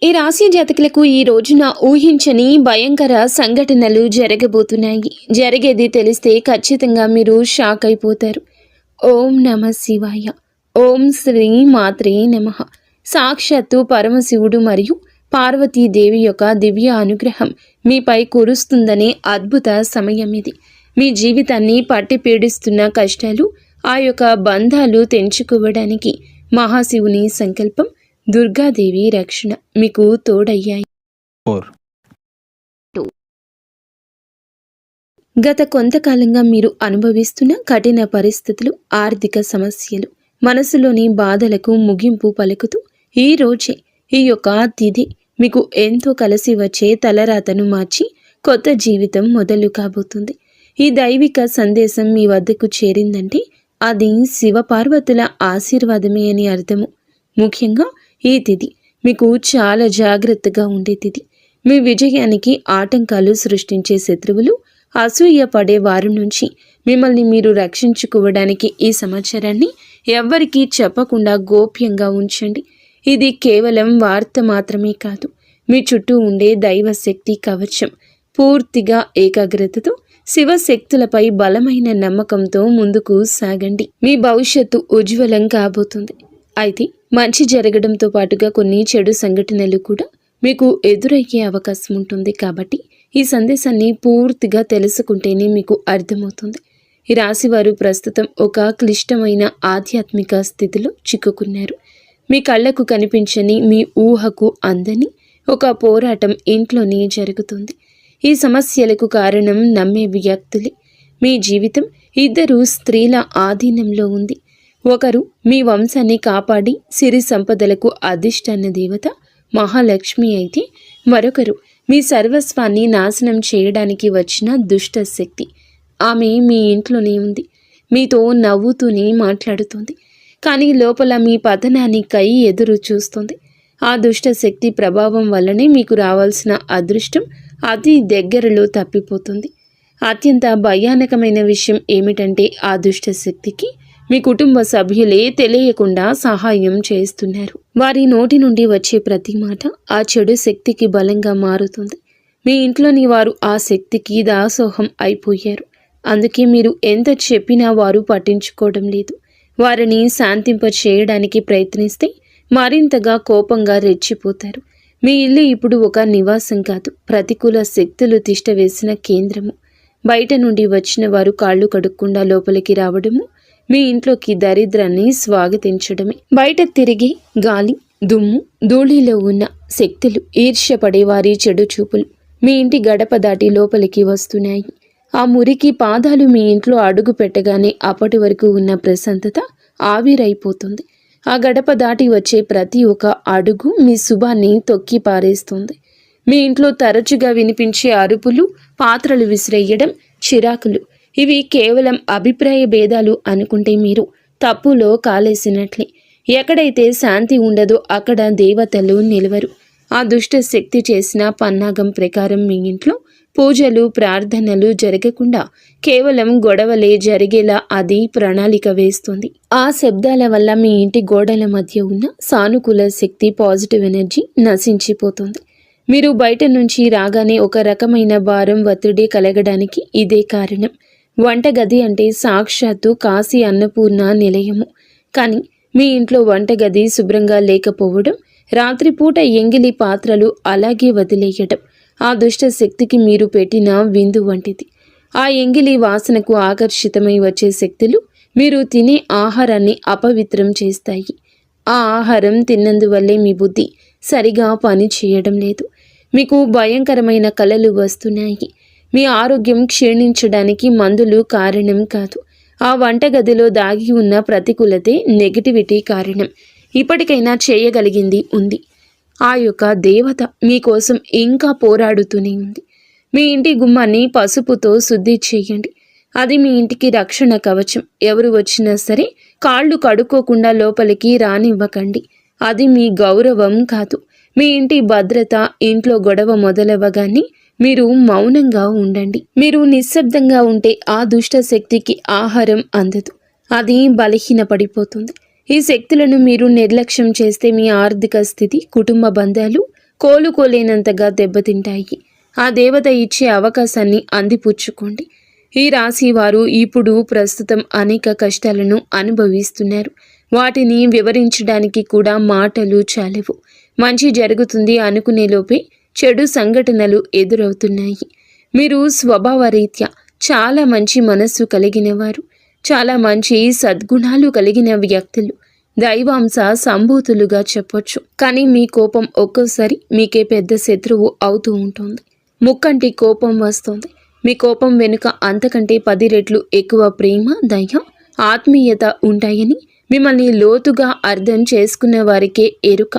ఈ రాశి జాతకులకు ఈ రోజున ఊహించని భయంకర సంఘటనలు జరగబోతున్నాయి. జరిగేది తెలిస్తే ఖచ్చితంగా మీరు షాక్ అయిపోతారు. ఓం నమ శివాయ. ఓం శ్రీ మాత్రే నమః. సాక్షాత్తు పరమశివుడు మరియు పార్వతీదేవి యొక్క దివ్య అనుగ్రహం మీపై కురుస్తుందనే అద్భుత సమయం ఇది. మీ జీవితాన్ని పట్టి పీడిస్తున్న కష్టాలు, ఆ యొక్క బంధాలు తెంచుకోవడానికి మహాశివుని సంకల్పం, దుర్గాదేవి రక్షణ మీకు తోడయ్యాయి. 4. గత కొంతకాలంగా మీరు అనుభవిస్తున్న కఠిన పరిస్థితులు, ఆర్థిక సమస్యలు, మనసులోని బాధలకు ముగింపు పలుకుతూ ఈ రోజే ఈ యొక్క తిథి మీకు ఎంతో కలిసి వచ్చే తలరాతను మార్చి కొత్త జీవితం మొదలు కాబోతుంది. ఈ దైవిక సందేశం మీ వద్దకు చేరిందంటే అది శివపార్వతుల ఆశీర్వాదమే అని అర్థము. ముఖ్యంగా ఈ తిథి మీకు చాలా జాగ్రత్తగా ఉండే తిథి. మీ విజయానికి ఆటంకాలు సృష్టించే శత్రువులు, అసూయ పడే వారి నుంచి మిమ్మల్ని మీరు రక్షించుకోవడానికి ఈ సమాచారాన్ని ఎవ్వరికీ చెప్పకుండా గోప్యంగా ఉంచండి. ఇది కేవలం వార్త మాత్రమే కాదు, మీ చుట్టూ ఉండే దైవశక్తి కవచం. పూర్తిగా ఏకాగ్రతతో శివశక్తులపై బలమైన నమ్మకంతో ముందుకు సాగండి. మీ భవిష్యత్తు ఉజ్వలం కాబోతుంది. అయితే మంచి జరగడంతో పాటుగా కొన్ని చెడు సంఘటనలు కూడా మీకు ఎదురయ్యే అవకాశం ఉంటుంది. కాబట్టి ఈ సందేశాన్ని పూర్తిగా తెలుసుకుంటేనే మీకు అర్థమవుతుంది. ఈ రాశివారు ప్రస్తుతం ఒక క్లిష్టమైన ఆధ్యాత్మిక స్థితిలో చిక్కుకున్నారు. మీ కళ్ళకు కనిపించని, మీ ఊహకు అందని ఒక పోరాటం ఇంట్లోనే జరుగుతుంది. ఈ సమస్యలకు కారణం నమ్మే వ్యక్తులే. మీ జీవితం ఇద్దరు స్త్రీల ఆధీనంలో ఉంది. ఒకరు మీ వంశాన్ని కాపాడి సిరి సంపదలకు అధిష్టాన దేవత మహాలక్ష్మి అయితే, మరొకరు మీ సర్వస్వాన్ని నాశనం చేయడానికి వచ్చిన దుష్ట శక్తి. ఆమె మీ ఇంట్లోనే ఉంది, మీతో నవ్వుతూనే మాట్లాడుతుంది, కానీ లోపల మీ పతనానికై ఎదురు చూస్తుంది. ఆ దుష్ట శక్తి ప్రభావం వల్లనే మీకు రావాల్సిన అదృష్టం అతి దగ్గరలో తప్పిపోతుంది. అత్యంత భయానకమైన విషయం ఏమిటంటే ఆ దుష్ట శక్తికి మీ కుటుంబ సభ్యులే తెలియకుండా సహాయం చేస్తున్నారు. వారి నోటి నుండి వచ్చే ప్రతి మాట ఆ చెడు శక్తికి బలంగా మారుతుంది. మీ ఇంట్లోని వారు ఆ శక్తికి దాసోహం అయిపోయారు. అందుకే మీరు ఎంత చెప్పినా వారు పట్టించుకోవడం లేదు. వారిని శాంతింప చేయడానికి ప్రయత్నిస్తే మరింతగా కోపంగా రెచ్చిపోతారు. మీ ఇల్లు ఇప్పుడు ఒక నివాసం కాదు, ప్రతికూల శక్తులు తిష్టవేసిన కేంద్రము. బయట నుండి వచ్చిన వారు కాళ్ళు కడుక్కుండా లోపలికి రావడము మీ ఇంట్లోకి దరిద్రాన్ని స్వాగతించడమే. బయట తిరిగి గాలి, దుమ్ము, ధూళిలో ఉన్న శక్తులు, ఈర్ష్యపడే వారి చెడు చూపులు మీ ఇంటి గడప దాటి లోపలికి వస్తున్నాయి. ఆ మురికి పాదాలు మీ ఇంట్లో అడుగు పెట్టగానే అప్పటి వరకు ఉన్న ప్రశాంతత ఆవిరైపోతుంది. ఆ గడప దాటి వచ్చే ప్రతి ఒక్క అడుగు మీ శుభాన్ని తొక్కి పారేస్తుంది. మీ ఇంట్లో తరచుగా వినిపించే అరుపులు, పాత్రలు విసిరేయడం, చిరాకులు, ఇవి కేవలం అభిప్రాయ భేదాలు అనుకుంటే మీరు తప్పులో కాలేసినట్లే. ఎక్కడైతే శాంతి ఉండదో అక్కడ దేవతలు నిలవరు. ఆ దుష్ట శక్తి చేసిన పన్నాగం ప్రకారం మీ ఇంట్లో పూజలు, ప్రార్థనలు జరగకుండా కేవలం గొడవలే జరిగేలా అది ప్రణాళిక వేస్తుంది. ఆ శబ్దాల వల్ల మీ ఇంటి గోడల మధ్య ఉన్న సానుకూల శక్తి, పాజిటివ్ ఎనర్జీ నశించిపోతుంది. మీరు బయట నుంచి రాగానే ఒక రకమైన భారం, ఒత్తిడి కలగడానికి ఇదే కారణం. వంటగది అంటే సాక్షాత్తు కాశీ అన్నపూర్ణ నిలయము. కానీ మీ ఇంట్లో వంటగది శుభ్రంగా లేకపోవడం, రాత్రిపూట ఎంగిలి పాత్రలు అలాగే వదిలేయడం ఆ దుష్ట శక్తికి మీరు పెట్టిన విందు వంటిది. ఆ ఎంగిలి వాసనకు ఆకర్షితమై వచ్చే శక్తులు మీరు తినే ఆహారాన్ని అపవిత్రం చేస్తాయి. ఆ ఆహారం తిన్నందువల్లే మీ బుద్ధి సరిగా పని చేయడం లేదు. మీకు భయంకరమైన కలలు వస్తున్నాయి. మీ ఆరోగ్యం క్షీణించడానికి మందులు కారణం కాదు. ఆ వంటగదిలో దాగి ఉన్న ప్రతికూలతే, నెగటివిటీ కారణం. ఇప్పటికైనా చేయగలిగింది ఉంది. ఆ యొక్క దేవత మీకోసం ఇంకా పోరాడుతూనే ఉంది. మీ ఇంటి గుమ్మాన్ని పసుపుతో శుద్ధి చేయండి. అది మీ ఇంటికి రక్షణ కవచం. ఎవరు వచ్చినా సరే కాళ్ళు కడుక్కోకుండా లోపలికి రానివ్వకండి. అది మీ గౌరవం కాదు, మీ ఇంటి భద్రత. ఇంట్లో గొడవ మొదలవ్వగానే మీరు మౌనంగా ఉండండి. మీరు నిశ్శబ్దంగా ఉంటే ఆ దుష్ట శక్తికి ఆహారం అందదు, అది బలహీనపడిపోతుంది. ఈ శక్తులను మీరు నిర్లక్ష్యం చేస్తే మీ ఆర్థిక స్థితి, కుటుంబ బంధాలు కోలుకోలేనంతగా దెబ్బతింటాయి. ఆ దేవత ఇచ్చే అవకాశాన్ని అందిపుచ్చుకోండి. ఈ రాశి వారు ఇప్పుడు ప్రస్తుతం అనేక కష్టాలను అనుభవిస్తున్నారు. వాటిని వివరించడానికి కూడా మాటలు చాలవు. మంచి జరుగుతుంది అనుకునేలోపే చెడు సంఘటనలు ఎదురవుతున్నాయి. మీరు స్వభావరీత్యా చాలా మంచి మనస్సు కలిగిన వారు, చాలా మంచి సద్గుణాలు కలిగిన వ్యక్తులు, దైవాంశ సంభూతులుగా చెప్పొచ్చు. కానీ మీ కోపం ఒక్కోసారి మీకే పెద్ద శత్రువు అవుతూ ఉంటుంది. ముక్కంటి కోపం వస్తుంది. మీ కోపం వెనుక అంతకంటే 10 రెట్లు ఎక్కువ ప్రేమ, దయ, ఆత్మీయత ఉంటాయని మిమ్మల్ని లోతుగా అర్థం చేసుకున్న వారికే ఎరుక.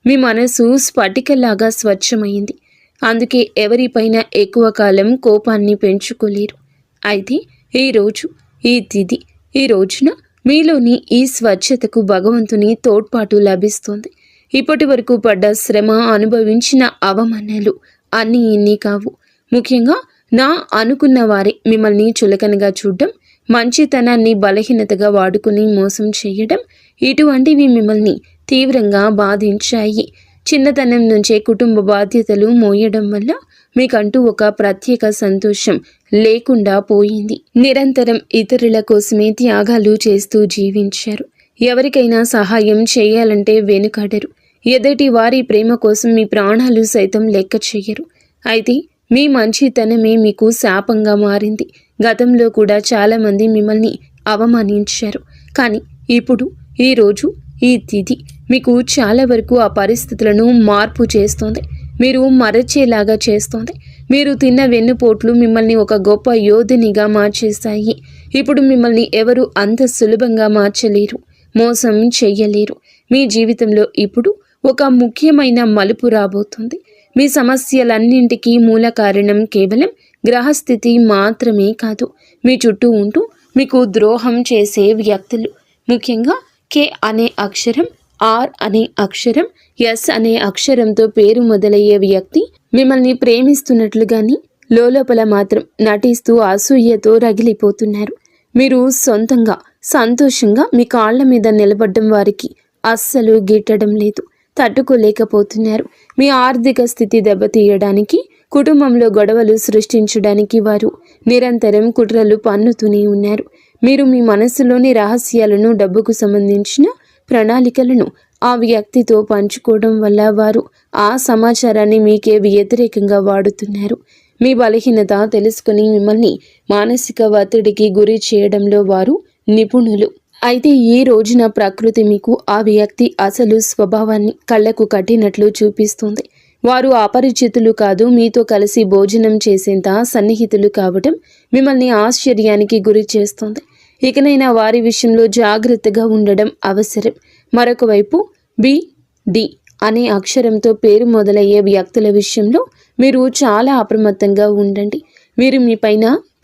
మీ మనసు స్ఫటికలాగా స్వచ్ఛమైంది. అందుకే ఎవరిపైన ఎక్కువ కాలం కోపాన్ని పెంచుకోలేరు. అయితే ఈరోజు ఈ తిథి, ఈ రోజున మీలోని ఈ స్వచ్ఛతకు భగవంతుని తోడ్పాటు లభిస్తుంది. ఇప్పటి వరకు పడ్డ శ్రమ, అనుభవించిన అవమానాలు అన్నీ ఇన్ని కావు. ముఖ్యంగా నా అనుకున్న వారే మిమ్మల్ని చులకనగా చూడడం, మంచితనాన్ని బలహీనతగా వాడుకుని మోసం చేయడం, ఇటువంటివి మిమ్మల్ని తీవ్రంగా బాధించాయి. చిన్నతనం నుంచే కుటుంబ బాధ్యతలు మోయడం వల్ల మీకంటూ ఒక ప్రత్యేక సంతోషం లేకుండా పోయింది. నిరంతరం ఇతరుల కోసమే త్యాగాలు చేస్తూ జీవించారు. ఎవరికైనా సహాయం చేయాలంటే వెనుకాడరు. ఎదుటి వారి ప్రేమ కోసం మీ ప్రాణాలు సైతం లెక్క చేయరు. అయితే మీ మంచితనమే మీకు శాపంగా మారింది. గతంలో కూడా చాలామంది మిమ్మల్ని అవమానించారు. కానీ ఇప్పుడు, ఈరోజు, ఈ తిథి మీకు చాలా వరకు ఆ పరిస్థితులను మార్పు చేస్తోంది. మీరు మరచేలాగా చేస్తోంది. మీరు తిన్న వెన్నుపోట్లు మిమ్మల్ని ఒక గొప్ప యోధునిగా మార్చేస్తాయి. ఇప్పుడు మిమ్మల్ని ఎవరు అంత సులభంగా మార్చలేరు, మోసం చెయ్యలేరు. మీ జీవితంలో ఇప్పుడు ఒక ముఖ్యమైన మలుపు రాబోతుంది. మీ సమస్యలన్నింటికీ మూల కారణం కేవలం గ్రహస్థితి మాత్రమే కాదు, మీ చుట్టూ ఉంటూ మీకు ద్రోహం చేసే వ్యక్తులు. ముఖ్యంగా కే అనే అక్షరం, ఆర్ అనే అక్షరం, ఎస్ అనే అక్షరంతో పేరు మొదలయ్యే వ్యక్తి మిమ్మల్ని ప్రేమిస్తున్నట్లుగాని లోపల మాత్రం నటిస్తూ అసూయతో రగిలిపోతున్నారు. మీరు సొంతంగా సంతోషంగా మీ కాళ్ల మీద నిలబడ్డం వారికి అస్సలు గిట్టడం లేదు, తట్టుకోలేకపోతున్నారు. మీ ఆర్థిక స్థితి దెబ్బతీయడానికి, కుటుంబంలో గొడవలు సృష్టించడానికి వారు నిరంతరం కుట్రలు పన్నుతూనే ఉన్నారు. మీరు మీ మనస్సులోని రహస్యాలను, డబ్బుకు సంబంధించిన ప్రణాళికలను ఆ వ్యక్తితో పంచుకోవడం వల్ల వారు ఆ సమాచారాన్ని మీకే వ్యతిరేకంగా వాడుతున్నారు. మీ బలహీనత తెలుసుకుని మిమ్మల్ని మానసిక ఒత్తిడికి గురి చేయడంలో వారు నిపుణులు. అయితే ఈ రోజున ప్రకృతి మీకు ఆ వ్యక్తి అసలు స్వభావాన్ని కళ్ళకు కట్టినట్లు చూపిస్తుంది. వారు అపరిచితులు కాదు, మీతో కలిసి భోజనం చేసేంత సన్నిహితులు కావడం మిమ్మల్ని ఆశ్చర్యానికి గురి చేస్తుంది. ఇకనైనా వారి విషయంలో జాగ్రత్తగా ఉండడం అవసరం. మరొక వైపు డి అనే అక్షరంతో పేరు మొదలయ్యే వ్యక్తుల విషయంలో మీరు చాలా అప్రమత్తంగా ఉండండి. వీరు మీ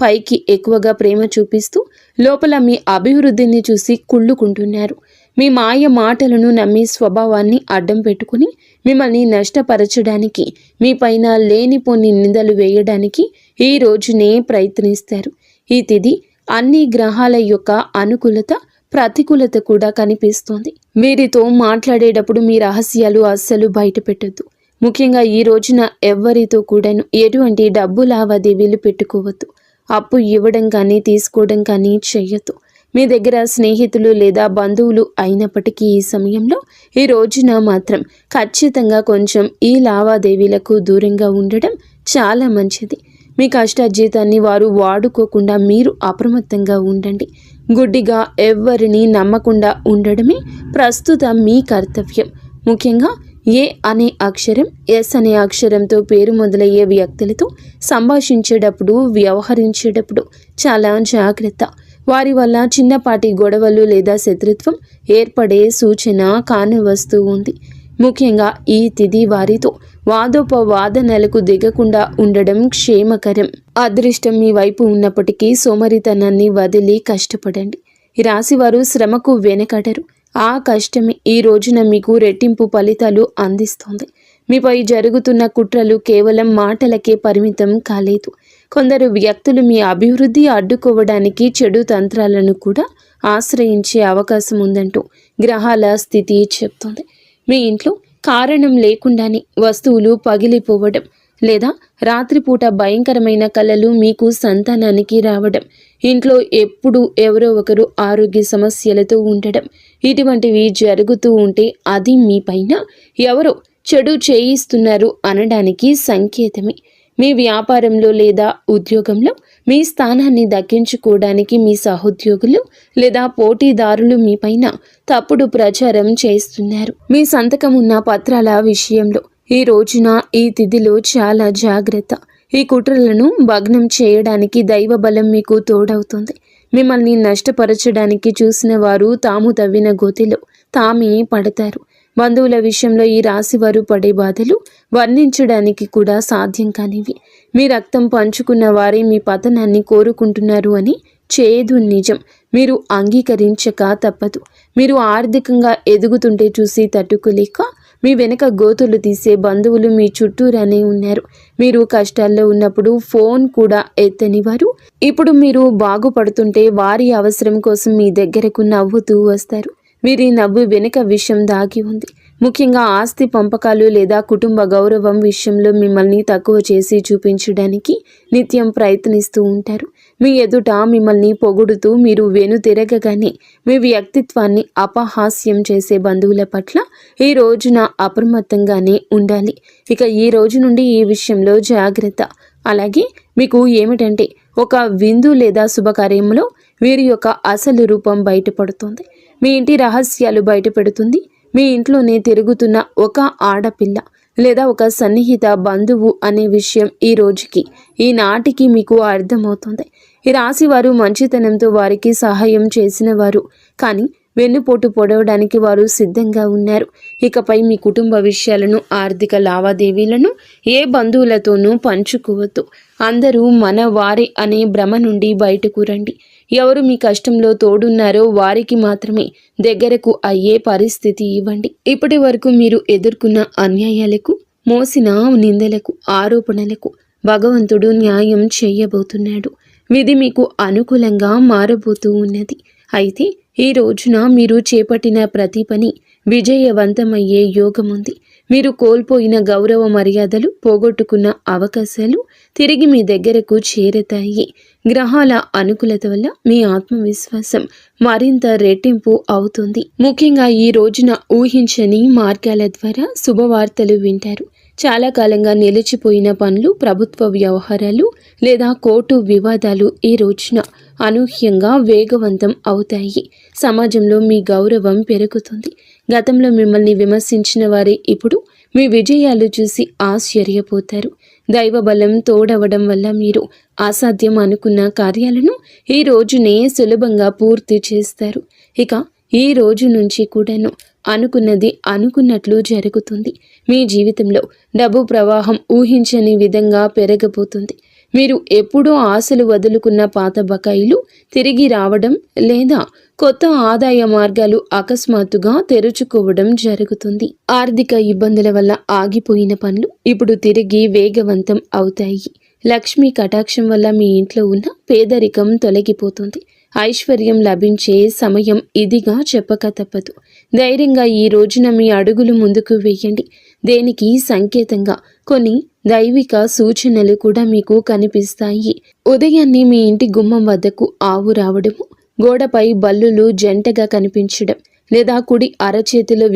పైకి ఎక్కువగా ప్రేమ చూపిస్తూ లోపల మీ అభివృద్ధిని చూసి కుళ్ళుకుంటున్నారు. మీ మాయ మాటలను నమ్మి స్వభావాన్ని అడ్డం పెట్టుకుని మిమ్మల్ని నష్టపరచడానికి, మీ పైన లేనిపోని నిందలు వేయడానికి ఈ రోజునే ప్రయత్నిస్తారు. ఈ తిథి అన్ని గ్రహాల యొక్క అనుకూలత, ప్రతికూలత కూడా కనిపిస్తోంది. వీరితో మాట్లాడేటప్పుడు మీ రహస్యాలు అస్సలు బయట పెట్టొద్దు. ముఖ్యంగా ఈ రోజున ఎవ్వరితో కూడాను ఎటువంటి డబ్బు లావాదేవీలు పెట్టుకోవద్దు. అప్పు ఇవ్వడం కానీ తీసుకోవడం కానీ చెయ్యొద్దు. మీ దగ్గర స్నేహితులు లేదా బంధువులు అయినప్పటికీ ఈ సమయంలో, ఈ రోజున మాత్రం ఖచ్చితంగా కొంచెం ఈ లావాదేవీలకు దూరంగా ఉండడం చాలా మంచిది. మీ కష్టార్జితాన్ని వారు వాడుకోకుండా మీరు అప్రమత్తంగా ఉండండి. గుడ్డిగా ఎవ్వరిని నమ్మకుండా ఉండడమే ప్రస్తుతం మీ కర్తవ్యం. ముఖ్యంగా ఏ అనే అక్షరం, ఎస్ అనే అక్షరంతో పేరు మొదలయ్యే వ్యక్తులతో సంభాషించేటప్పుడు, వ్యవహరించేటప్పుడు చాలా జాగ్రత్త. వారి వల్ల చిన్నపాటి గొడవలు లేదా శత్రుత్వం ఏర్పడే సూచన కానవస్తూ ఉంది. ముఖ్యంగా ఈ తిథి వారితో వాదోపవాదనలకు దిగకుండా ఉండడం క్షేమకరం. అదృష్టం మీ వైపు ఉన్నప్పటికీ సోమరితనాన్ని వదిలి కష్టపడండి. ఈ రాశివారు శ్రమకు వెనకడరు. ఆ కష్టమే ఈ రోజున మీకు రెట్టింపు ఫలితాలు అందిస్తోంది. మీపై జరుగుతున్న కుట్రలు కేవలం మాటలకే పరిమితం కాలేదు. కొందరు వ్యక్తులు మీ అభివృద్ధి అడ్డుకోవడానికి చెడు తంత్రాలను కూడా ఆశ్రయించే అవకాశం ఉందంటూ గ్రహాల స్థితి చెప్తోంది. మీ ఇంట్లో కారణం లేకుండానే వస్తువులు పగిలిపోవడం, లేదా రాత్రిపూట భయంకరమైన కలలు మీకు సంతానానికి రావడం, ఇంట్లో ఎప్పుడూ ఎవరో ఒకరు ఆరోగ్య సమస్యలతో ఉండడం, ఇటువంటివి జరుగుతూ ఉంటే అది మీ పైన ఎవరో చెడు చేయిస్తున్నారు అనడానికి సంకేతమే. మీ వ్యాపారంలో లేదా ఉద్యోగంలో మీ స్థానాన్ని దక్కించుకోవడానికి మీ సహోద్యోగులు లేదా పోటీదారులు మీపైన తప్పుడు ప్రచారం చేస్తున్నారు. మీ సంతకం ఉన్న పత్రాల విషయంలో ఈ రోజున ఈ తిథిలో చాలా జాగ్రత్త. ఈ కుట్రలను భగ్నం చేయడానికి దైవ బలం మీకు తోడవుతుంది. మిమ్మల్ని నష్టపరచడానికి చూసిన వారు తాము తవ్విన గోతిలో తామే పడతారు. బంధువుల విషయంలో ఈ రాశివారు పడే బాధలు వర్ణించడానికి కూడా సాధ్యం కానివి. మీ రక్తం పంచుకున్న వారే మీ పతనాన్ని కోరుకుంటున్నారు అని చేదు నిజం. మీరు అంగీకరించక తప్పదు. మీరు ఆర్థికంగా ఎదుగుతుంటే చూసి తట్టుకోలేక మీ వెనక గోతులు తీసే బంధువులు మీ చుట్టూరానే ఉన్నారు. మీరు కష్టాల్లో ఉన్నప్పుడు ఫోన్ కూడా ఎత్తని వారు ఇప్పుడు మీరు బాగుపడుతుంటే వారి అవసరం కోసం మీ దగ్గరకు నవ్వుతూ వస్తారు. వీరి నవ్వు వెనుక విషయం దాగి ఉంది. ముఖ్యంగా ఆస్తి పంపకాలు లేదా కుటుంబ గౌరవం విషయంలో మిమ్మల్ని తక్కువ చేసి చూపించడానికి నిత్యం ప్రయత్నిస్తూ ఉంటారు. మీ ఎదుట మిమ్మల్ని పొగుడుతూ మీరు వెనుతిరగగానే మీ వ్యక్తిత్వాన్ని అపహాస్యం చేసే బంధువుల పట్ల ఈ రోజున అప్రమత్తంగానే ఉండాలి. ఇక ఈ రోజు నుండి ఈ విషయంలో జాగ్రత్త. అలాగే మీకు ఏమిటంటే ఒక విందు లేదా శుభకార్యంలో వీరి యొక్క అసలు రూపం బయటపడుతుంది. మీ ఇంటి రహస్యాలు బయటపెడుతుంది. మీ ఇంట్లోనే తిరుగుతున్న ఒక ఆడపిల్ల లేదా ఒక సన్నిహిత బంధువు అనే విషయం ఈ రోజుకి ఈనాటికి మీకు అర్థమవుతుంది. ఈ రాశి వారు మంచితనంతో వారికి సహాయం చేసిన వారు, కానీ వెన్నుపోటు పొడవడానికి వారు సిద్ధంగా ఉన్నారు. ఇకపై మీ కుటుంబ విషయాలను, ఆర్థిక లావాదేవీలను ఏ బంధువులతోనూ పంచుకోవద్దు. అందరూ మన వారే అనే భ్రమ నుండి బయటకు రండి. ఎవరు మీ కష్టంలో తోడున్నారో వారికి మాత్రమే దగ్గరకు అయ్యే పరిస్థితి ఇవ్వండి. ఇప్పటి వరకు మీరు ఎదుర్కొన్న అన్యాయాలకు, మోసిన నిందలకు, ఆరోపణలకు భగవంతుడు న్యాయం చేయబోతున్నాడు. విధి మీకు అనుకూలంగా మారబోతూ ఉన్నది. అయితే ఈ రోజున మీరు చేపట్టిన ప్రతి పని విజయవంతమయ్యే యోగం ఉంది. మీరు కోల్పోయిన గౌరవ మర్యాదలు, పోగొట్టుకున్న అవకాశాలు తిరిగి మీ దగ్గరకు చేరతాయి. గ్రహాల అనుకూలత వల్ల మీ ఆత్మవిశ్వాసం మరింత రెట్టింపు అవుతుంది. ముఖ్యంగా ఈ రోజున ఊహించని మార్గాల ద్వారా శుభవార్తలు వింటారు. చాలా కాలంగా నిలిచిపోయిన పనులు, ప్రభుత్వ వ్యవహారాలు లేదా కోర్టు వివాదాలు ఈ రోజున అనూహ్యంగా వేగవంతం అవుతాయి. సమాజంలో మీ గౌరవం పెరుగుతుంది. గతంలో మిమ్మల్ని విమర్శించిన వారే ఇప్పుడు మీ విజయాలు చూసి ఆశ్చర్యపోతారు. దైవ బలం తోడవడం వల్ల మీరు అసాధ్యం అనుకున్న కార్యాలను ఈ రోజునే సులభంగా పూర్తి చేస్తారు. ఇక ఈ రోజు నుంచి కూడాను అనుకున్నది అనుకున్నట్లు జరుగుతుంది. మీ జీవితంలో డబ్బు ప్రవాహం ఊహించని విధంగా పెరగబోతుంది. మీరు ఎప్పుడూ ఆశలు వదులుకున్న పాత బకాయిలు తిరిగి రావడం లేదా కొత్త ఆదాయ మార్గాలు అకస్మాత్తుగా తెరుచుకోవడం జరుగుతుంది. ఆర్థిక ఇబ్బందుల వల్ల ఆగిపోయిన పనులు ఇప్పుడు తిరిగి వేగవంతం అవుతాయి. లక్ష్మీ కటాక్షం వల్ల మీ ఇంట్లో ఉన్న పేదరికం తొలగిపోతుంది. ఐశ్వర్యం లభించే సమయం ఇదిగా చెప్పక తప్పదు. ధైర్యంగా ఈ రోజున మీ అడుగులు ముందుకు వేయండి. దేనికి సంకేతంగా కొన్ని దైవిక సూచనలు కూడా మీకు కనిపిస్తాయి. ఉదయాన్నే మీ ఇంటి గుమ్మం వద్దకు ఆవు రావడము, గోడపై బల్లులు జంటగా కనిపించడం, లేదా కుడి అరచేతిలో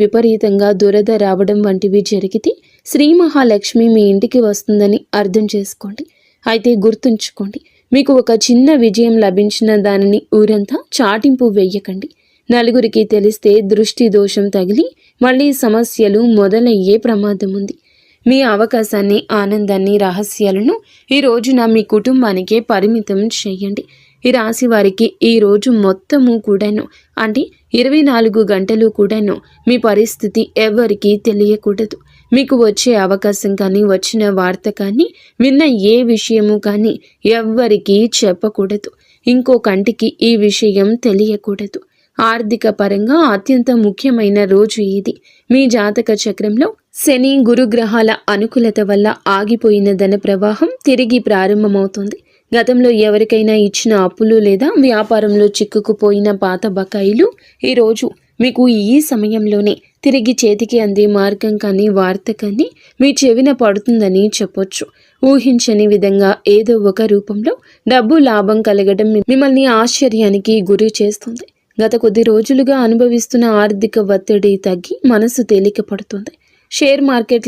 విపరీతంగా దురద రావడం వంటివి జరిగితే శ్రీ మహాలక్ష్మి మీ ఇంటికి వస్తుందని అర్థం చేసుకోండి. అయితే గుర్తుంచుకోండి, మీకు ఒక చిన్న విజయం లభించిన దానిని ఊరంతా చాటింపు వేయకండి. నలుగురికి తెలిస్తే దృష్టి దోషం తగిలి మళ్ళీ సమస్యలు మొదలయ్యే ప్రమాదం ఉంది. మీ అవకాశాన్ని, ఆనందాన్ని, రహస్యాలను ఈ రోజున మీ కుటుంబానికే పరిమితం చేయండి. ఈ రాశి వారికి ఈ రోజు మొత్తము కూడాను, అంటే 24 గంటలు కూడాను మీ పరిస్థితి ఎవరికీ తెలియకూడదు. మీకు వచ్చే అవకాశం కానీ, వచ్చిన వార్త కానీ, విన్న ఏ విషయము కానీ ఎవ్వరికీ చెప్పకూడదు. ఇంకో కంటికి ఈ విషయం తెలియకూడదు. ఆర్థిక పరంగా అత్యంత ముఖ్యమైన రోజు ఇది. మీ జాతక చక్రంలో శని, గురుగ్రహాల అనుకూలత వల్ల ఆగిపోయిన ధన ప్రవాహం తిరిగి ప్రారంభమవుతుంది. గతంలో ఎవరికైనా ఇచ్చిన అప్పులు లేదా వ్యాపారంలో చిక్కుకుపోయిన పాత బకాయిలు ఈరోజు మీకు ఈ సమయంలోనే తిరిగి చేతికి అందే మార్గం కానీ వార్త కానీ మీ చెవిన పడుతుందని చెప్పొచ్చు. ఊహించని విధంగా ఏదో ఒక రూపంలో డబ్బు లాభం కలగడం మిమ్మల్ని ఆశ్చర్యానికి గురి చేస్తుంది. గత కొద్ది రోజులుగా అనుభవిస్తున్న ఆర్థిక ఒత్తిడి తగ్గి మనసు తేలిక పడుతుంది. షేర్ మార్కెట్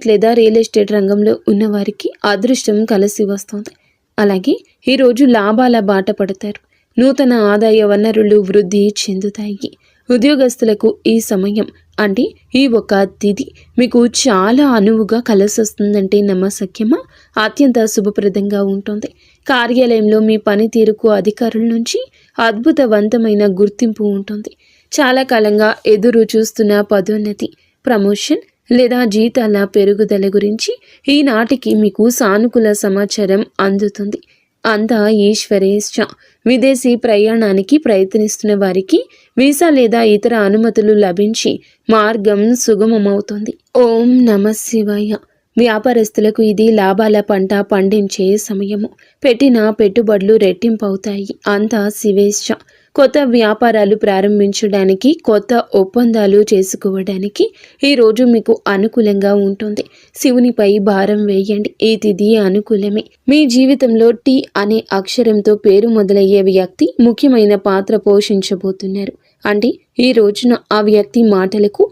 లేదా రియల్ ఎస్టేట్ రంగంలో ఉన్నవారికి అదృష్టం కలిసి వస్తుంది. అలాగే ఈరోజు లాభాల బాట పడతారు. నూతన ఆదాయ వనరులు వృద్ధి చెందుతాయి. ఉద్యోగస్తులకు ఈ సమయం అంటే ఈ ఒక తిథి మీకు చాలా అనువుగా కలిసొస్తుందంటే నమ్మశక్యమా? అత్యంత శుభప్రదంగా ఉంటుంది. కార్యాలయంలో మీ పనితీరుకు అధికారుల నుంచి అద్భుతవంతమైన గుర్తింపు ఉంటుంది. చాలా కాలంగా ఎదురు చూస్తున్న పదోన్నతి, ప్రమోషన్ లేదా జీతాల పెరుగుదల గురించి ఈనాటికి మీకు సానుకూల సమాచారం అందుతుంది. అంతా ఈశ్వరేచ్ఛ. విదేశీ ప్రయాణానికి ప్రయత్నిస్తున్న వారికి వీసా లేదా ఇతర అనుమతులు లభించి మార్గం సుగమమవుతుంది. ఓం నమః శివాయ. వ్యాపారస్తులకు ఇది లాభాల పంట పండించే సమయము. పెట్టిన పెట్టుబడులు రెట్టింపవుతాయి. అంతా శివేచ్ఛ. కొత్త వ్యాపారాలు ప్రారంభించడానికి, కొత్త ఒప్పందాలు చేసుకోవడానికి ఈరోజు మీకు అనుకూలంగా ఉంటుంది. శివునిపై భారం వేయండి. ఈ తిథి అనుకూలమే. మీ జీవితంలో టీ అనే అక్షరంతో పేరు మొదలయ్యే వ్యక్తి ముఖ్యమైన పాత్ర పోషించబోతున్నారు. అంటే ఈ రోజున ఆ వ్యక్తి మాటలకు,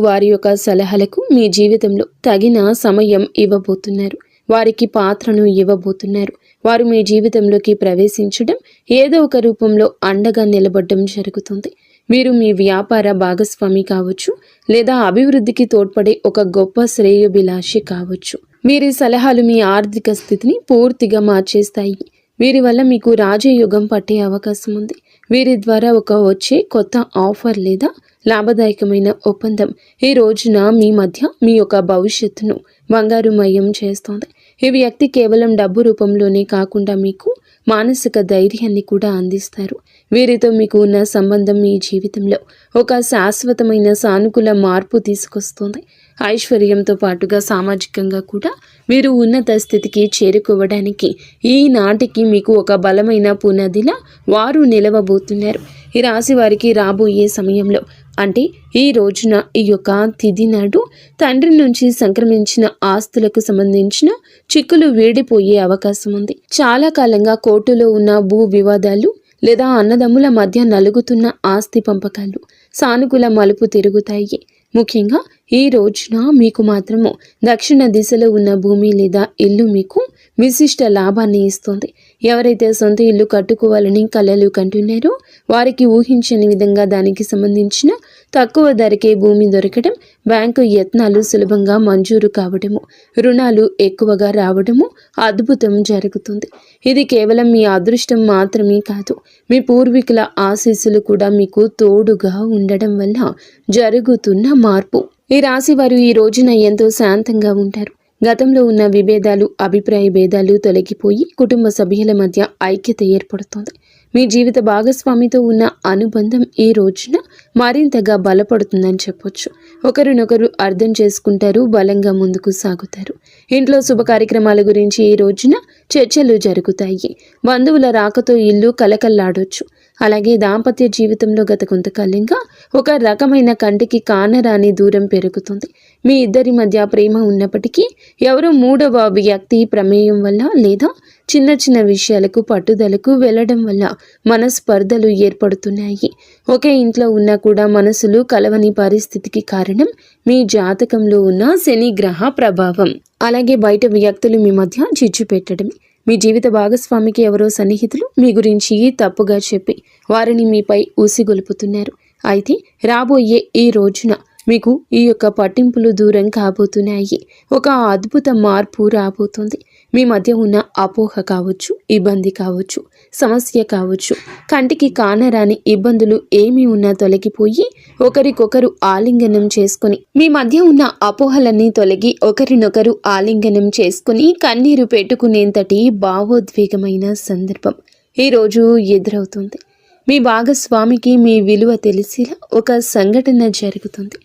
వారి యొక్క సలహాలకు మీ జీవితంలో తగిన సమయం ఇవ్వబోతున్నారు. వారికి పాత్రను ఇవ్వబోతున్నారు. వారు మీ జీవితంలోకి ప్రవేశించడం, ఏదో ఒక రూపంలో అండగా నిలబడడం జరుగుతుంది. మీరు మీ వ్యాపార భాగస్వామి కావచ్చు, లేదా అభివృద్ధికి తోడ్పడే ఒక గొప్ప శ్రేయోభిలాషి కావచ్చు. వీరి సలహాలు మీ ఆర్థిక స్థితిని పూర్తిగా మార్చేస్తాయి. వీరి వల్ల మీకు రాజయోగం పట్టే అవకాశం ఉంది. వీరి ద్వారా వచ్చే కొత్త ఆఫర్ లేదా లాభదాయకమైన ఒప్పందం ఈ రోజున మీ మధ్య మీ యొక్క భవిష్యత్తును బంగారుమయం చేస్తోంది. ఈ వ్యక్తి కేవలం డబ్బు రూపంలోనే కాకుండా మీకు మానసిక ధైర్యాన్ని కూడా అందిస్తారు. వీరితో మీకు ఉన్న సంబంధం మీ జీవితంలో ఒక శాశ్వతమైన సానుకూల మార్పు తీసుకొస్తుంది. ఐశ్వర్యంతో పాటుగా సామాజికంగా కూడా మీరు ఉన్నత స్థితికి చేరుకోవడానికి ఈనాటికి మీకు ఒక బలమైన పునాదిలా వారు నిలవబోతున్నారు. ఈ రాశి వారికి రాబోయే సమయంలో అంటే ఈ రోజున, ఈ యొక్క తిథి నాడు తండ్రి నుంచి సంక్రమించిన ఆస్తులకు సంబంధించిన చిక్కులు వీడిపోయే అవకాశం ఉంది. చాలా కాలంగా కోర్టులో ఉన్న భూ వివాదాలు లేదా అన్నదమ్ముల మధ్య నలుగుతున్న ఆస్తి పంపకాలు సానుకూల మలుపు తిరుగుతాయి. ముఖ్యంగా ఈ రోజున మీకు మాత్రము దక్షిణ దిశలో ఉన్న భూమి లేదా ఇల్లు మీకు విశిష్ట లాభాన్ని ఇస్తుంది. ఎవరైతే సొంత ఇల్లు కట్టుకోవాలని కలలు కంటున్నారో వారికి ఊహించని విధంగా దానికి సంబంధించిన తక్కువ ధరకే భూమి దొరకడం, బ్యాంకు యత్నాలు సులభంగా మంజూరు కావడము, రుణాలు ఎక్కువగా రావడము అద్భుతం జరుగుతుంది. ఇది కేవలం మీ అదృష్టం మాత్రమే కాదు, మీ పూర్వీకుల ఆశీస్సులు కూడా మీకు తోడుగా ఉండడం వల్ల జరుగుతున్న మార్పు. ఈ రాశి వారు ఈ రోజున ఎంతో శాంతంగా ఉంటారు. గతంలో ఉన్న విభేదాలు, అభిప్రాయ భేదాలు తొలగిపోయి కుటుంబ సభ్యుల మధ్య ఐక్యత ఏర్పడుతుంది. మీ జీవిత భాగస్వామితో ఉన్న అనుబంధం ఈ రోజున మరింతగా బలపడుతుందని చెప్పొచ్చు. ఒకరినొకరు అర్థం చేసుకుంటారు, బలంగా ముందుకు సాగుతారు. ఇంట్లో శుభ కార్యక్రమాల గురించి ఈ రోజున చర్చలు జరుగుతాయి. బంధువుల రాకతో ఇల్లు కలకల్లాడొచ్చు. అలాగే దాంపత్య జీవితంలో గత కొంతకాలంగా ఒక రకమైన కంటికి కానరాని దూరం పెరుగుతుంది. మీ ఇద్దరి మధ్య ప్రేమ ఉన్నప్పటికీ ఎవరో మూడవ వ్యక్తి ప్రమేయం వల్ల లేదా చిన్న చిన్న విషయాలకు పట్టుదలకు వెళ్లడం వల్ల మనస్పర్ధలు ఏర్పడుతున్నాయి. ఒకే ఇంట్లో ఉన్నా కూడా మనసులు కలవని పరిస్థితికి కారణం మీ జాతకంలో ఉన్న శని గ్రహ ప్రభావం. అలాగే బయట వ్యక్తులు మీ మధ్య చిచ్చు పెట్టడం. మీ జీవిత భాగస్వామికి ఎవరో సన్నిహితులు మీ గురించి తప్పుగా చెప్పి వారిని మీపై ఊసిగొలుపుతున్నారు. అయితే రాబోయే ఈ రోజున మీకు ఈ యొక్క పట్టింపులు దూరం కాబోతున్నాయి. ఒక అద్భుత మార్పు రాబోతుంది. మీ మధ్య ఉన్న అపోహ కావచ్చు, ఇబ్బంది కావచ్చు, సమస్య కావచ్చు, కంటికి కానరాని ఇబ్బందులు ఏమి ఉన్నా తొలగిపోయి ఒకరికొకరు ఆలింగనం చేసుకుని, మీ మధ్య ఉన్న అపోహలన్నీ తొలగి ఒకరినొకరు ఆలింగనం చేసుకుని కన్నీరు పెట్టుకునేంతటి భావోద్వేగమైన సందర్భం ఈరోజు ఎదురవుతుంది. మీ భాగస్వామికి మీ విలువ తెలిసేలా ఒక సంఘటన జరుగుతుంది.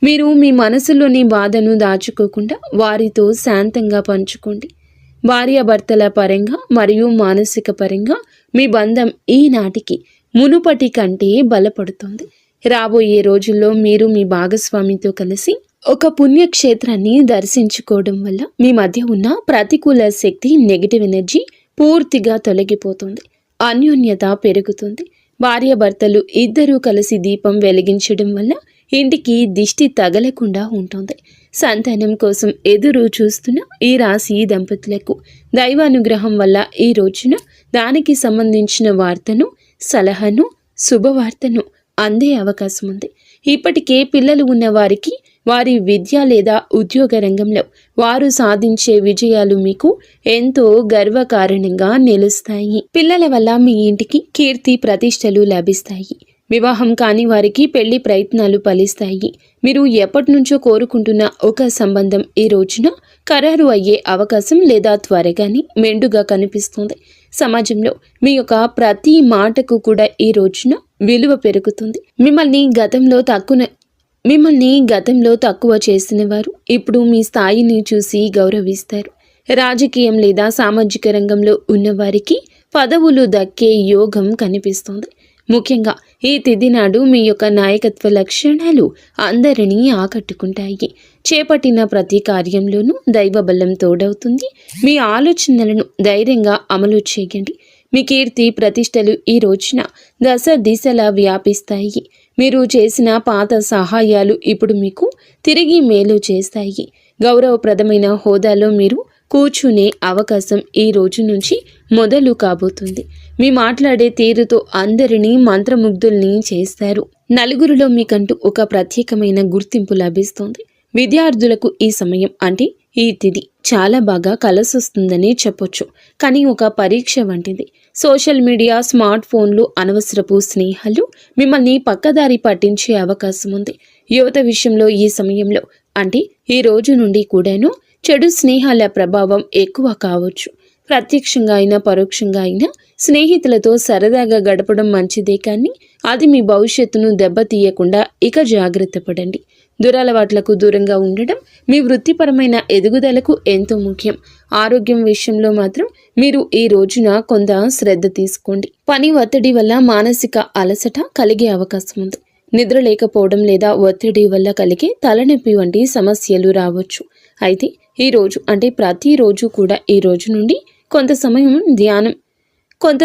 మీరు మీ మనసులోని బాధను దాచుకోకుండా వారితో శాంతంగా పంచుకోండి. భార్యాభర్తల పరంగా మరియు మానసిక పరంగా మీ బంధం ఈనాటికి మునుపటి కంటే బలపడుతుంది. రాబోయే రోజుల్లో మీరు మీ భాగస్వామితో కలిసి ఒక పుణ్యక్షేత్రాన్ని దర్శించుకోవడం వల్ల మీ మధ్య ఉన్న ప్రతికూల శక్తి, నెగిటివ్ ఎనర్జీ పూర్తిగా తొలగిపోతుంది. అన్యోన్యత పెరుగుతుంది. భార్యాభర్తలు ఇద్దరూ కలిసి దీపం వెలిగించడం వల్ల ఇంటికి దిష్టి తగలకుండా ఉంటుంది. సంతానం కోసం ఎదురు చూస్తున్న ఈ రాశి దంపతులకు దైవానుగ్రహం వల్ల ఈ రోజున దానికి సంబంధించిన వార్తను, సలహాను, శుభవార్తను అందే అవకాశం ఉంది. ఇప్పటికే పిల్లలు ఉన్న వారికి వారి విద్య లేదా ఉద్యోగ రంగంలో వారు సాధించే విజయాలు మీకు ఎంతో గర్వకారణంగా నిలుస్తాయి. పిల్లల వల్ల మీ ఇంటికి కీర్తి ప్రతిష్టలు లభిస్తాయి. వివాహం కాని వారికి పెళ్లి ప్రయత్నాలు ఫలిస్తాయి. మీరు ఎప్పటి నుంచో కోరుకుంటున్న ఒక సంబంధం ఈ రోజున ఖరారు అయ్యే అవకాశం లేదా త్వరగానే మెండుగా కనిపిస్తుంది. సమాజంలో మీ యొక్క ప్రతి మాటకు కూడా ఈ రోజున విలువ పెరుగుతుంది. మిమ్మల్ని గతంలో తక్కువ చేసిన వారు ఇప్పుడు మీ స్థాయిని చూసి గౌరవిస్తారు. రాజకీయం లేదా సామాజిక రంగంలో ఉన్నవారికి పదవులు దక్కే యోగం కనిపిస్తుంది. ముఖ్యంగా ఈ తిథి నాడు మీ యొక్క నాయకత్వ లక్షణాలు అందరినీ ఆకట్టుకుంటాయి. చేపట్టిన ప్రతి కార్యంలోనూ దైవబలం తోడవుతుంది. మీ ఆలోచనలను ధైర్యంగా అమలు చేయండి. మీ కీర్తి ప్రతిష్టలు ఈ రోజున దశ దిశలా వ్యాపిస్తాయి. మీరు చేసిన పాత సహాయాలు ఇప్పుడు మీకు తిరిగి మేలు చేస్తాయి. గౌరవప్రదమైన హోదాలో మీరు కూర్చునే అవకాశం ఈ రోజు నుంచి మొదలు కాబోతుంది. మీ మాట్లాడే తీరుతో అందరినీ మంత్రముగ్ధుల్ని చేస్తారు. నలుగురిలో మీకంటూ ఒక ప్రత్యేకమైన గుర్తింపు లభిస్తుంది. విద్యార్థులకు ఈ సమయం అంటే ఈ తిథి చాలా బాగా కలిసొస్తుందని చెప్పొచ్చు. కానీ ఒక పరీక్ష వంటిది. సోషల్ మీడియా, స్మార్ట్ ఫోన్లు, అనవసరపు స్నేహాలు మిమ్మల్ని పక్కదారి పట్టించే అవకాశం ఉంది. యువత విషయంలో ఈ సమయంలో అంటే ఈ రోజు నుండి కూడాను చెడు స్నేహాల ప్రభావం ఎక్కువ కావచ్చు. ప్రత్యక్షంగా అయినా పరోక్షంగా అయినా స్నేహితులతో సరదాగా గడపడం మంచిదే, కానీ అది మీ భవిష్యత్తును దెబ్బతీయకుండా ఇక జాగ్రత్త పడండి. దురలవాట్లకు దూరంగా ఉండడం మీ వృత్తిపరమైన ఎదుగుదలకు ఎంతో ముఖ్యం. ఆరోగ్యం విషయంలో మాత్రం మీరు ఈ రోజున కొంత శ్రద్ధ తీసుకోండి. పని ఒత్తిడి వల్ల మానసిక అలసట కలిగే అవకాశం ఉంది. నిద్ర లేకపోవడం లేదా ఒత్తిడి వల్ల కలిగే తలనొప్పి వంటి సమస్యలు రావచ్చు. అయితే ఈ రోజు అంటే ప్రతిరోజు కూడా ఈ రోజు నుండి కొంత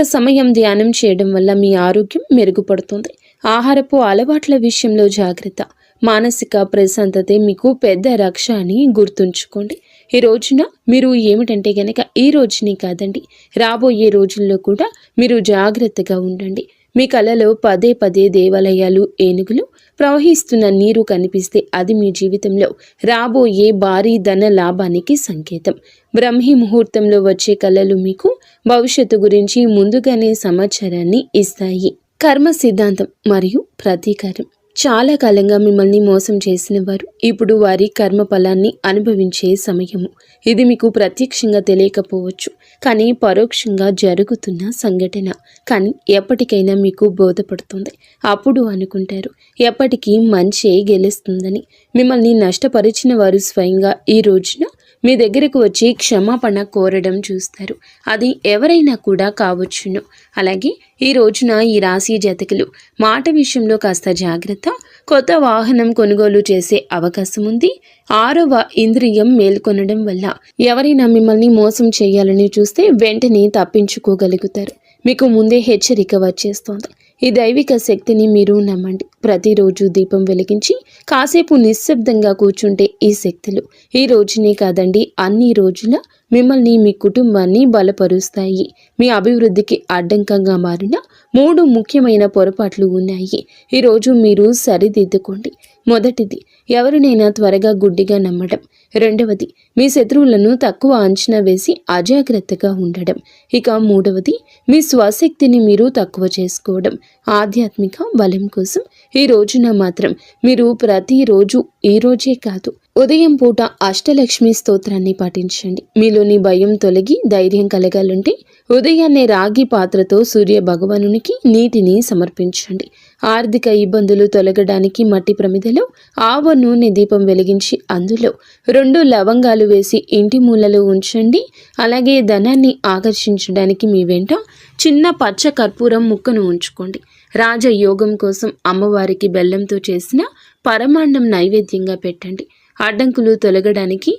సమయం ధ్యానం చేయడం వల్ల మీ ఆరోగ్యం మెరుగుపడుతుంది. ఆహారపు అలవాట్ల విషయంలో జాగ్రత్త. మానసిక ప్రశాంతతే మీకు పెద్ద రక్ష అని గుర్తుంచుకోండి. ఈ రోజున మీరు ఏమిటంటే గనక ఈ రోజుని కాదండి, రాబోయే రోజుల్లో కూడా మీరు జాగ్రత్తగా ఉండండి. మీ కలలో పదే పదే దేవాలయాలు, ఏనుగులు, ప్రవహిస్తున్న నీరు కనిపిస్తే అది మీ జీవితంలో రాబోయే భారీ ధన లాభానికి సంకేతం. బ్రహ్మీ ముహూర్తంలో వచ్చే కళలు మీకు భవిష్యత్తు గురించి ముందుగానే సమాచారాన్ని ఇస్తాయి. కర్మ సిద్ధాంతం మరియు ప్రతీకారం. చాలా కాలంగా మిమ్మల్ని మోసం చేసిన వారు ఇప్పుడు వారి కర్మ ఫలాన్ని అనుభవించే సమయము. ఇది మీకు ప్రత్యక్షంగా తెలియకపోవచ్చు, కానీ పరోక్షంగా జరుగుతున్న సంఘటన. కానీ ఎప్పటికైనా మీకు బోధపడుతుంది. అప్పుడు అనుకుంటారు ఎప్పటికీ మంచే గెలుస్తుందని. మిమ్మల్ని నష్టపరిచిన వారు స్వయంగా ఈ రోజున మీ దగ్గరకు వచ్చి క్షమాపణ కోరడం చూస్తారు. అది ఎవరైనా కూడా కావచ్చును. అలాగే ఈ రోజున ఈ రాశి జాతకులు మాట విషయంలో కాస్త జాగ్రత్త. కొత్త వాహనం కొనుగోలు చేసే అవకాశం ఉంది. 6వ ఇంద్రియం మేల్కొనడం వల్ల ఎవరైనా మిమ్మల్ని మోసం చేయాలని చూస్తే వెంటనే తప్పించుకోగలుగుతారు. మీకు ముందే హెచ్చరిక వచ్చేస్తోంది. ఈ దైవిక శక్తిని మీరు నమ్మండి. ప్రతిరోజు దీపం వెలిగించి కాసేపు నిశ్శబ్దంగా కూర్చుంటే ఈ శక్తులు ఈ రోజునే కాదండి, అన్ని రోజుల మిమ్మల్ని, మీ కుటుంబాన్ని బలపరుస్తాయి. మీ అభివృద్ధికి అడ్డంకంగా మారిన 3 ముఖ్యమైన పొరపాట్లు ఉన్నాయి. ఈరోజు మీరు సరిదిద్దుకోండి. మొదటిది, ఎవరినైనా త్వరగా గుడ్డిగా నమ్మడం. రెండవది, మీ శత్రువులను తక్కువ అంచనా వేసి అజాగ్రత్తగా ఉండడం. ఇక మూడవది, మీ స్వశక్తిని మీరు తక్కువ చేసుకోవడం. ఆధ్యాత్మిక బలం కోసం ఈ రోజున మాత్రం మీరు ప్రతిరోజు, ఈ రోజే కాదు, ఉదయం పూట అష్టలక్ష్మి స్తోత్రాన్ని పాటించండి. మీలోని భయం తొలగి ధైర్యం కలగాలంటే ఉదయాన్నే రాగి పాత్రతో సూర్య భగవానునికి నీటిని సమర్పించండి. ఆర్థిక ఇబ్బందులు తొలగడానికి మట్టి ప్రమిదలో ఆవ నూనె దీపం వెలిగించి అందులో 2 లవంగాలు వేసి ఇంటి మూలలో ఉంచండి. అలాగే ధనాన్ని ఆకర్షించడానికి మీ వెంట చిన్న పచ్చ కర్పూరం ముక్కను ఉంచుకోండి. రాజయోగం కోసం అమ్మవారికి బెల్లంతో చేసిన పరమాన్నం నైవేద్యంగా పెట్టండి. అడ్డంకులు తొలగడానికి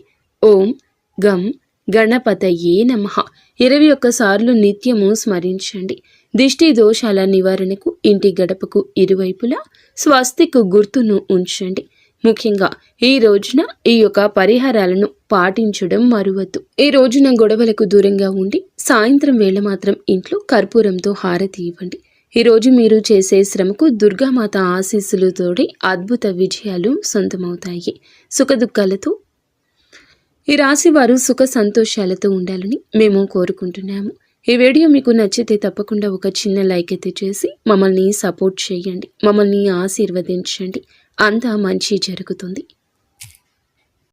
ఓం గం గణపతయే నమః 21 సార్లు నిత్యము స్మరించండి. దిష్టి దోషాల నివారణకు ఇంటి గడపకు ఇరువైపులా స్వస్తిక్ గుర్తును ఉంచండి. ముఖ్యంగా ఈ రోజున ఈ యొక్క పరిహారాలను పాటించడం మరువద్దు. ఈ రోజున గొడవలకు దూరంగా ఉండి సాయంత్రం వేళ మాత్రం ఇంట్లో కర్పూరంతో హారతి ఇవ్వండి. ఈ రోజు మీరు చేసే శ్రమకు దుర్గామాత ఆశీస్సులతోటి అద్భుత విజయాలు సొంతమవుతాయి. సుఖదుఖాలతో ఈ రాశి వారు సుఖ సంతోషాలతో ఉండాలని మేము కోరుకుంటున్నాము. ఈ వీడియో మీకు నచ్చితే తప్పకుండా ఒక చిన్న లైక్ అయితే చేసి మమ్మల్ని సపోర్ట్ చేయండి. మమ్మల్ని ఆశీర్వదించండి. అంతా మంచి జరుగుతుంది.